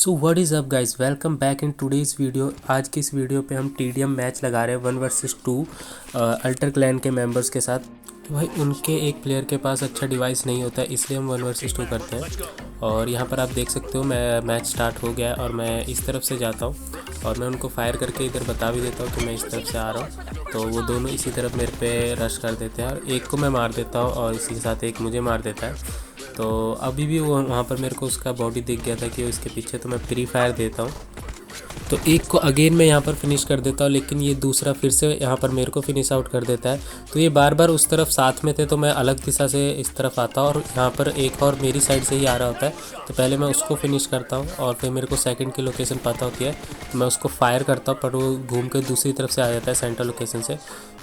So what is up guys, welcome back in today's video. आज की इस video पे हम टीडीएम मैच लगा रहे हैं 1 vs 2 अल्टर क्लैन के मेंबर्स के साथ। तो भाई उनके एक प्लेयर के पास अच्छा डिवाइस नहीं होता है, इसलिए हम 1 vs 2 करते हैं। और यहाँ पर आप देख सकते हो मैं मैच स्टार्ट हो गया है और मैं इस तरफ से जाता हूँ और मैं उनको फायर करके इधर बता भी देता हूँ कि मैं इस तरफ से आ रहा हूँ। तो वो दोनों इसी तरफ मेरे पे रश कर देते हैं और एक को मैं मार देता हूँ और इसी के साथ एक मुझे मार देता है। तो अभी भी वो वहाँ पर मेरे को उसका बॉडी दिख गया था कि वो इसके पीछे, तो मैं प्री फायर देता हूँ। तो एक को अगेन मैं यहाँ पर फिनिश कर देता हूँ, लेकिन ये दूसरा फिर से यहाँ पर मेरे को फिनिश आउट कर देता है। तो ये बार बार उस तरफ साथ में थे, तो मैं अलग दिशा से इस तरफ आता हूँ और यहाँ पर एक और मेरी साइड से ही आ रहा होता है। तो पहले मैं उसको फिनिश करता हूँ और फिर मेरे को सेकंड की लोकेशन पता होती है, तो मैं उसको फायर करता हूँ, पर वो घूम के दूसरी तरफ से आ जाता है सेंटर लोकेशन से।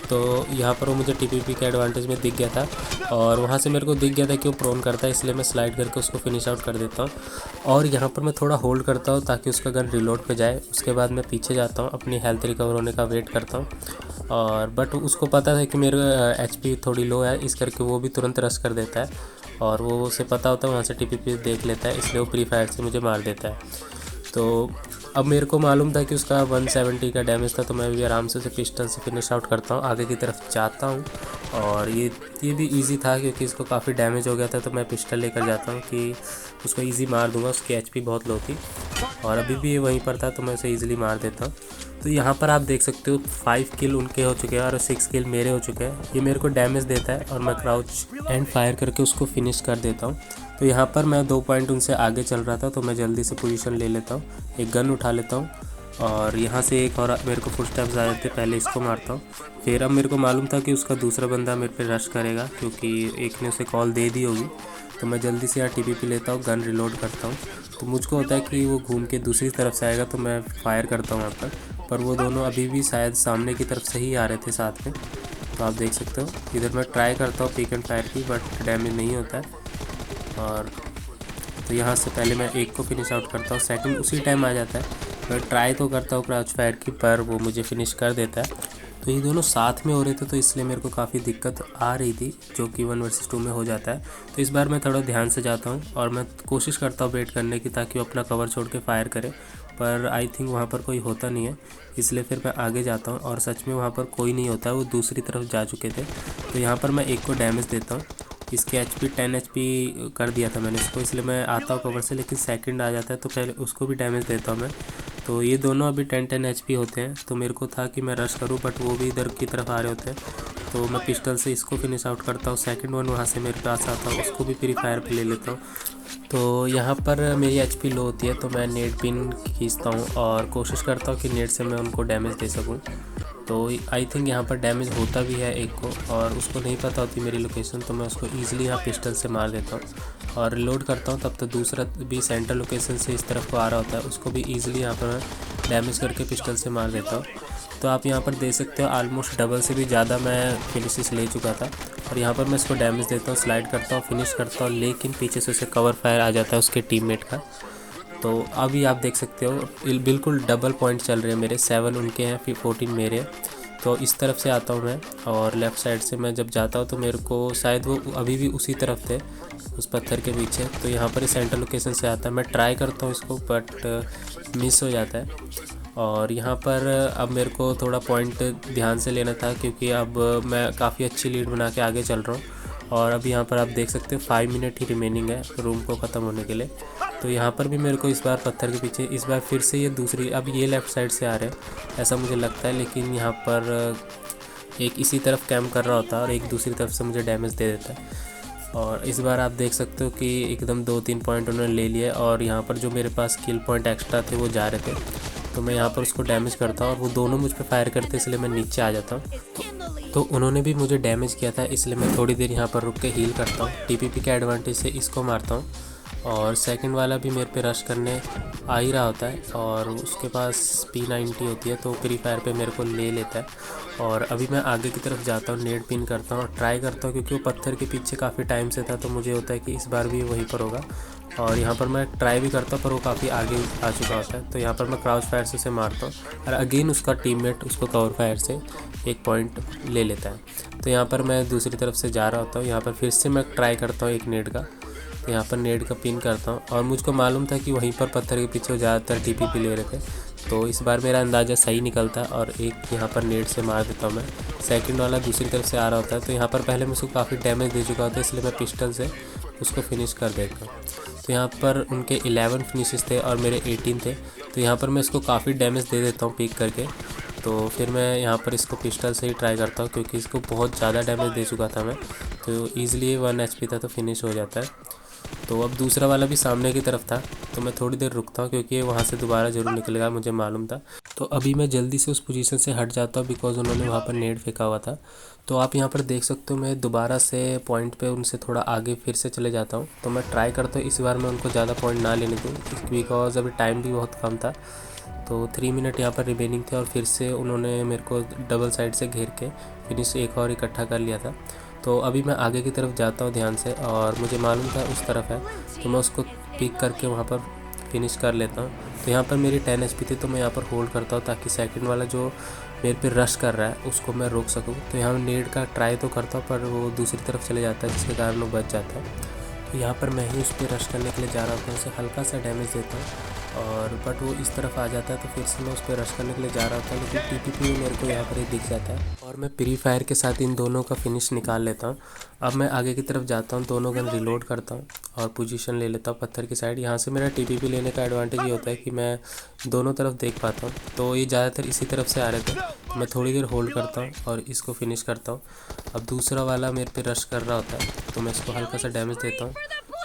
तो यहाँ पर वो मुझे टीपीपी के एडवांटेज में दिख गया था और वहाँ से मेरे को दिख गया था कि वो प्रोन करता है, इसलिए मैं स्लाइड करके उसको फिनिश आउट कर देता हूँ। और यहाँ पर मैं थोड़ा होल्ड करता हूँ ताकि उसका गन रिलोड पे जाए। उसके बाद मैं पीछे जाता हूँ, अपनी हेल्थ रिकवर होने का वेट करता हूँ। और बट उसको पता था कि मेरा एचपी थोड़ी लो है, इस करके वो भी तुरंत रश कर देता है और वो उसे पता होता है, वहाँ से टीपीपी देख लेता है, इसलिए वो प्री फायर से मुझे मार देता है। तो अब मेरे को मालूम था कि उसका 170 का डैमेज था, तो मैं भी आराम से उसे पिस्टल से फिनिश आउट करता हूँ, आगे की तरफ जाता हूँ। और ये भी इजी था क्योंकि इसको काफ़ी डैमेज हो गया था, तो मैं पिस्टल लेकर जाता हूँ कि उसको इजी मार दूंगा। उसकी एचपी बहुत लो थी और अभी भी ये वहीं पर था, तो मैं उसे ईजिली मार देता हूँ। तो यहाँ पर आप देख सकते हो 5 किल उनके हो चुके हैं और 6 किल मेरे हो चुके हैं। ये मेरे को डैमेज देता है और मैं क्राउच एंड फायर करके उसको फिनिश कर देता हूँ। तो यहाँ पर मैं 2 पॉइंट उनसे आगे चल रहा था, तो मैं जल्दी से पोजीशन ले लेता हूँ, एक गन उठा लेता हूँ और यहाँ से एक और मेरे को फुटस्टेप्स आ जाते, पहले इसको मारता हूँ। फिर अब मेरे को मालूम था कि उसका दूसरा बंदा मेरे पे रश करेगा क्योंकि एक ने उसे कॉल दे दी होगी। तो मैं जल्दी से यहाँ टीपीपी लेता हूँ, गन रिलोड करता हूँ। तो मुझको होता है कि वो घूम के दूसरी तरफ से आएगा, तो मैं फायर करता हूँ वहाँ पर वो दोनों अभी भी शायद सामने की तरफ से ही आ रहे थे साथ में। तो आप देख सकते हो इधर मैं ट्राई करता हूँ पिक एंड फायर की, बट डैमेज नहीं होता है। और तो यहाँ से पहले मैं एक को फिनिश आउट करता हूँ, सेकंड उसी टाइम आ जाता है। मैं ट्राई तो करता हूँ क्राउच फायर की, पर वो मुझे फिनिश कर देता है। तो ये दोनों साथ में हो रहे थे, तो इसलिए मेरे को काफ़ी दिक्कत आ रही थी, जो कि 1 vs 2 में हो जाता है। तो इस बार मैं थोड़ा ध्यान से जाता हूँ और मैं कोशिश करता हूँ वेट करने की, ताकि वो अपना कवर छोड़ के फायर करे। पर आई थिंक वहाँ पर कोई होता नहीं है, इसलिए फिर मैं आगे जाता हूँ और सच में वहाँ पर कोई नहीं होता है, वो दूसरी तरफ जा चुके थे। तो यहाँ पर मैं एक को डैमेज देता हूँ। इसके एचपी 10 एचपी कर दिया था मैंने इसको, इसलिए मैं आता हूँ कवर से, लेकिन सेकंड आ जाता है, तो पहले उसको भी डैमेज देता हूँ मैं। तो ये दोनों अभी 10-10 एचपी होते हैं, तो मेरे को था कि मैं रश करूँ, बट वो भी इधर की तरफ आ रहे होते हैं। तो मैं पिस्टल से इसको फिनिश आउट करता हूँ, सेकंड वन वहाँ से मेरे पास आता है, उसको भी फ्री फायर पे ले लेता हूँ। तो यहाँ पर मेरी एचपी लो होती है, तो मैं नेट पिन खींचता हूँ और कोशिश करता हूँ कि नेट से मैं उनको डैमेज दे सकूँ। तो आई थिंक यहाँ पर डैमेज होता भी है एक को, और उसको नहीं पता होती मेरी लोकेशन, तो मैं उसको ईजिली यहाँ पिस्टल से मार देता हूँ और रिलोड करता हूँ। तब तक दूसरा भी सेंटर लोकेशन से इस तरफ को आ रहा होता है, उसको भी ईजिली यहाँ पर मैं डैमेज करके पिस्टल से मार देता हूँ। तो आप यहाँ पर देख सकते हो ऑलमोस्ट डबल से भी ज़्यादा मैं फिनिशेस ले चुका था। और यहाँ पर मैं इसको डैमेज देता हूँ, स्लाइड करता हूँ, फिनिश करता हूँ, लेकिन पीछे से उसे कवर फायर आ जाता है उसके टीममेट का। तो अभी आप देख सकते हो बिल्कुल डबल पॉइंट चल रहे हैं मेरे, 7 उनके हैं फिर 14 मेरे हैं। तो इस तरफ से आता हूँ मैं और लेफ़्ट साइड से मैं जब जाता हूँ, तो मेरे को शायद वो अभी भी उसी तरफ थे, उस पत्थर के पीछे। तो यहाँ पर सेंटर लोकेशन से आता है, मैं ट्राई करता हूँ इसको, बट मिस हो जाता है। और यहाँ पर अब मेरे को थोड़ा पॉइंट ध्यान से लेना था, क्योंकि अब मैं काफ़ी अच्छी लीड बना के आगे चल रहा हूँ। और अभी यहाँ पर आप देख सकते हो 5 मिनट ही रिमेनिंग है रूम को ख़त्म होने के लिए। तो यहाँ पर भी मेरे को इस बार पत्थर के पीछे, इस बार फिर से ये दूसरी, अब ये लेफ़्ट साइड से आ रहे हैं ऐसा मुझे लगता है, लेकिन यहाँ पर एक इसी तरफ कैम्प कर रहा होता है और एक दूसरी तरफ से मुझे डैमेज दे देता है। और इस बार आप देख सकते हो कि एकदम 2-3 पॉइंट उन्होंने ले लिए, और यहाँ पर जो मेरे पास किल पॉइंट एक्स्ट्रा थे वो जा रहे थे। तो मैं यहाँ पर उसको डैमेज करता हूँ और वो दोनों मुझ पर फायर करते, इसलिए मैं नीचे आ जाता हूँ। तो उन्होंने भी मुझे डैमेज किया था, इसलिए मैं थोड़ी देर यहाँ पर रुक के हील करता हूँ, टीपीपी के एडवांटेज से इसको मारता हूँ। और सेकंड वाला भी मेरे पे रश करने आ ही रहा होता है और उसके पास P90 होती है, तो फ्री फायर पे मेरे को ले लेता है। और अभी मैं आगे की तरफ जाता हूँ, नेट पिन करता हूँ और ट्राई करता हूँ, क्योंकि वो पत्थर के पीछे काफ़ी टाइम से था, तो मुझे होता है कि इस बार भी वहीं पर होगा। और यहाँ पर मैं ट्राई भी करता हूँ, पर वो काफ़ी आगे आ चुका होता है। तो यहाँ पर मैं क्राउच फायर से उसे मारता हूँ और अगेन उसका टीममेट उसको कवर फायर से एक पॉइंट ले लेता है। तो यहाँ पर मैं दूसरी तरफ से जा रहा होता हूँ, यहाँ पर फिर से मैं ट्राई करता हूँ एक नेट का। तो यहाँ पर नेड का पिन करता हूँ। और मुझको मालूम था कि वहीं पर पत्थर के पीछे वो ज़्यादातर TPP ले रहे थे, तो इस बार मेरा अंदाज़ा सही निकलता है और एक यहाँ पर नेड से मार देता हूँ मैं। सेकंड वाला दूसरी तरफ से आ रहा होता है, तो यहाँ पर पहले मैं उसको काफ़ी डैमेज दे चुका होता है, इसलिए मैं पिस्टल से उसको फिनिश कर देता हूँ। तो यहाँ पर उनके 11 फिनिशेस थे और मेरे 18 थे, तो यहाँ पर मैं इसको काफ़ी डैमेज दे देता हूँ पीक करके। तो फिर मैं यहाँ पर इसको पिस्टल से ही ट्राई करता हूँ, क्योंकि इसको बहुत ज़्यादा डैमेज दे चुका था मैं, तो ईज़िली 1 HP था तो फिनिश हो जाता है। तो अब दूसरा वाला भी सामने की तरफ था, तो मैं थोड़ी देर रुकता हूँ क्योंकि वहाँ से दोबारा ज़रूर निकलेगा, मुझे मालूम था। तो अभी मैं जल्दी से उस पोजीशन से हट जाता हूँ बिकॉज़ उन्होंने वहाँ पर नेड फेंका हुआ था। तो आप यहाँ पर देख सकते हो मैं दोबारा से पॉइंट पे उनसे थोड़ा आगे फिर से चले जाता हूँ। तो मैं ट्राई करता हूँ इस बार मैं उनको ज़्यादा पॉइंट ना लेने दूँ, बिकॉज़ अभी टाइम भी बहुत कम था। तो 3 मिनट यहाँ पर रिमेनिंग थे और फिर से उन्होंने मेरे को डबल साइड से घेर के फिनिश एक और इकट्ठा कर लिया था। तो अभी मैं आगे की तरफ जाता हूँ ध्यान से, और मुझे मालूम था उस तरफ है, तो मैं उसको पिक करके वहाँ पर फिनिश कर लेता हूँ। तो यहाँ पर मेरी 10 HP थी, तो मैं यहाँ पर होल्ड करता हूँ ताकि सेकंड वाला जो मेरे पे रश कर रहा है उसको मैं रोक सकूँ। तो यहाँ नेड का ट्राई तो करता हूँ पर वो दूसरी तरफ चले जाता है, जिसके कारण वो बच जाता है। तो यहाँ पर मैं ही उस पर रश करने के लिए जा रहा था, उसे हल्का सा डैमेज देता हूँ और बट वो इस तरफ आ जाता है, तो फिर से मैं उस पर रश करने के लिए जा रहा था, लेकिन TPP मेरे को यहाँ पर ही दिख जाता है और मैं प्री फायर के साथ इन दोनों का फिनिश निकाल लेता हूँ। अब मैं आगे की तरफ जाता हूँ, दोनों गन रिलोड करता हूँ और पोजीशन ले लेता हूँ पत्थर की साइड। यहाँ से मेरा TPP लेने का एडवांटेज ये होता है कि मैं दोनों तरफ देख पाता हूँ। तो ये ज़्यादातर इसी तरफ से आ रहे थे, तो मैं थोड़ी देर होल्ड करता हूँ और इसको फिनिश करता हूँ। अब दूसरा वाला मेरे पे रश कर रहा होता है, तो मैं इसको हल्का सा डैमेज देता हूँ,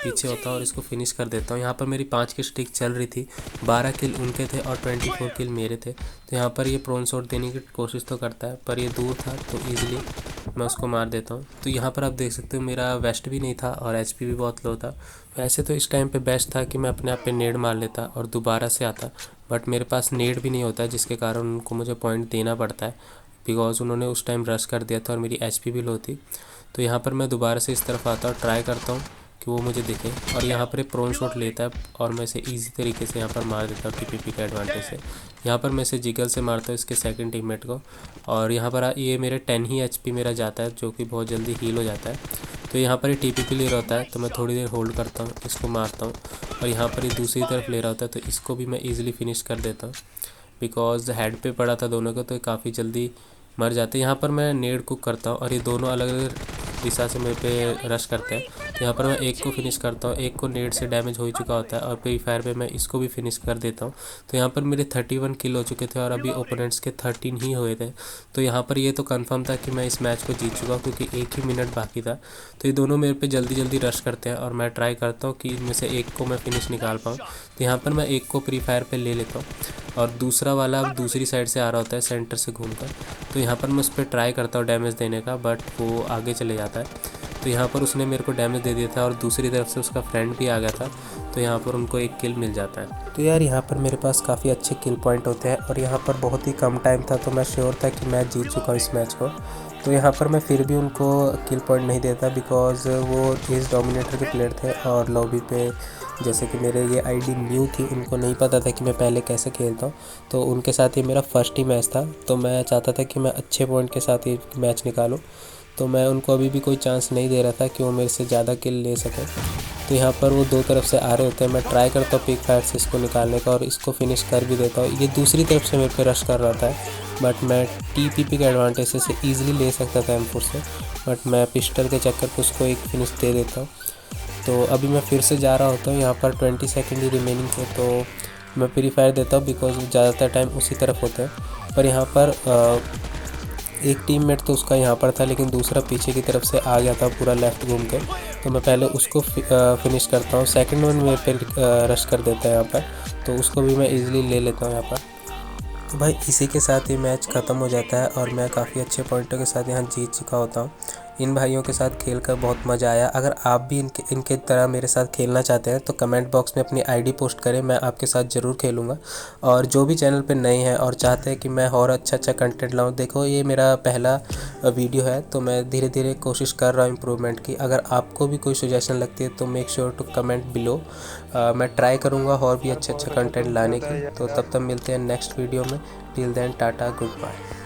पीछे होता है और इसको फिनिश कर देता हूँ। यहाँ पर मेरी 5 की स्टिक चल रही थी, 12 किल उनके थे और 24 किल मेरे थे। तो यहाँ पर ये प्रोन शॉट देने की कोशिश तो करता है, पर ये दूर था तो ईजिली मैं उसको मार देता हूँ। तो यहाँ पर आप देख सकते हो मेरा वेस्ट भी नहीं था और HP भी बहुत लो था। वैसे तो इस टाइम पे बेस्ट था कि मैं अपने आप पे नेड मार लेता और दोबारा से आता, बट मेरे पास नेड भी नहीं होता, जिसके कारण उनको मुझे पॉइंट देना पड़ता है, बिकॉज उन्होंने उस टाइम रश कर दिया था और मेरी HP भी लो थी। तो यहाँ पर मैं दोबारा से इस तरफ आता और ट्राई करता हूँ कि वो मुझे दिखे, और यहाँ पर एक प्रोन शॉट लेता है और मैं इसे इजी तरीके से यहाँ पर मार देता हूँ TPP के एडवांटेज से। यहाँ पर मैं इसे जिगल से मारता हूँ इसके सेकंड टीममेट को, और यहाँ पर ये मेरे 10 ही HP मेरा जाता है, जो कि बहुत जल्दी हील हो जाता है। तो यहाँ पर ये TPP ले रहा होता है, तो मैं थोड़ी देर होल्ड करता हूँ, इसको मारता हूँ, और यहाँ पर ये दूसरी तरफ ले रहा होता है, तो इसको भी मैं ईज़िली फिनिश कर देता हूँ बिकॉज हेड पे पड़ा था दोनों को, तो काफ़ी जल्दी मर जाते हैं। यहाँ पर मैं नेड कुक करता हूँ और ये दोनों अलग अलग दिशा से मेरे पे रश करते हैं। तो यहाँ पर मैं एक को फिनिश करता हूँ, एक को नेड से डैमेज हो चुका होता है और प्री फायर पे मैं इसको भी फिनिश कर देता हूँ। तो यहाँ पर मेरे 31 किल हो चुके थे और अभी ओपोनेंट्स के 13 ही हुए थे। तो यहाँ पर ये तो कंफर्म था कि मैं इस मैच को जीत चुका, क्योंकि 1 ही मिनट बाकी था। तो ये दोनों मेरे पे जल्दी जल्दी रश करते हैं और मैं ट्राई करता हूँ कि इनमें से एक को मैं फिनिश निकाल पाऊँ। तो यहाँ पर मैं एक को प्री फायर पे ले लेता हूँ और दूसरा वाला अब दूसरी साइड से आ रहा होता है सेंटर से घूमकर। तो यहाँ पर मैं उस पर ट्राई करता हूँ डैमेज देने का, बट वो आगे चले जाता है। तो यहाँ पर उसने मेरे को डैमेज दे दिया था और दूसरी तरफ से उसका फ्रेंड भी आ गया था, तो यहाँ पर उनको एक किल मिल जाता है। तो यार यहाँ पर मेरे पास काफ़ी अच्छे किल पॉइंट होते हैं और यहाँ पर बहुत ही कम टाइम था, तो मैं श्योर था कि मैं जीत चुका हूँ इस मैच को। तो यहाँ पर मैं फिर भी उनको किल पॉइंट नहीं देता बिकॉज़ वो एज डोमिनेटर के प्लेयर थे और लॉबी पे जैसे कि मेरे ये आईडी न्यू थी, उनको नहीं पता था कि मैं पहले कैसे खेलता हूँ, तो उनके साथ ये मेरा फर्स्ट ही मैच था। तो मैं चाहता था कि मैं अच्छे पॉइंट के साथ ये मैच निकालूँ, तो मैं उनको अभी भी कोई चांस नहीं दे रहा था कि वो मेरे से ज़्यादा किल ले सकें। तो यहाँ पर वो दो तरफ से आ रहे होते हैं, मैं ट्राई करता हूँ पिक फायर से इसको निकालने का और इसको फिनिश कर भी देता हूँ। ये दूसरी तरफ से मेरे पे रश कर रहा था, बट मैं TPP के एडवांटेज से ईज़िली ले सकता था M4 से, बट मैं पिस्टल के चक्कर पर उसको एक फिनिश दे देता हूँ। तो अभी मैं फिर से जा रहा होता हूँ, यहाँ पर 20 सेकेंड ही रिमेनिंग थे, तो मैं प्री फायर देता हूँ बिकॉज ज़्यादातर टाइम उसी तरफ होता है। पर यहाँ पर एक टीममेट तो उसका यहाँ पर था, लेकिन दूसरा पीछे की तरफ से आ गया था पूरा लेफ़्ट घूम के, तो मैं पहले उसको फिनिश करता हूँ। सेकंड वन मेरे पे रश कर देता है यहाँ पर, तो उसको भी मैं इजीली ले लेता हूँ यहाँ पर। तो भाई इसी के साथ ये मैच ख़त्म हो जाता है और मैं काफ़ी अच्छे पॉइंटों के साथ यहाँ जीत चुका होता हूँ। इन भाइयों के साथ खेलकर बहुत मज़ा आया। अगर आप भी इनके तरह मेरे साथ खेलना चाहते हैं तो कमेंट बॉक्स में अपनी आईडी पोस्ट करें, मैं आपके साथ ज़रूर खेलूँगा। और जो भी चैनल पे नए हैं और चाहते हैं कि मैं और अच्छा कंटेंट लाऊँ, देखो ये मेरा पहला वीडियो है, तो मैं धीरे धीरे कोशिश कर रहा हूँ इम्प्रूवमेंट की। अगर आपको भी कोई सजेशन लगती है तो make sure to comment below. मैं ट्राई करूँगा और भी अच्छा कंटेंट लाने की। तो तब तक मिलते हैं नेक्स्ट वीडियो में। Till then tata, good bye.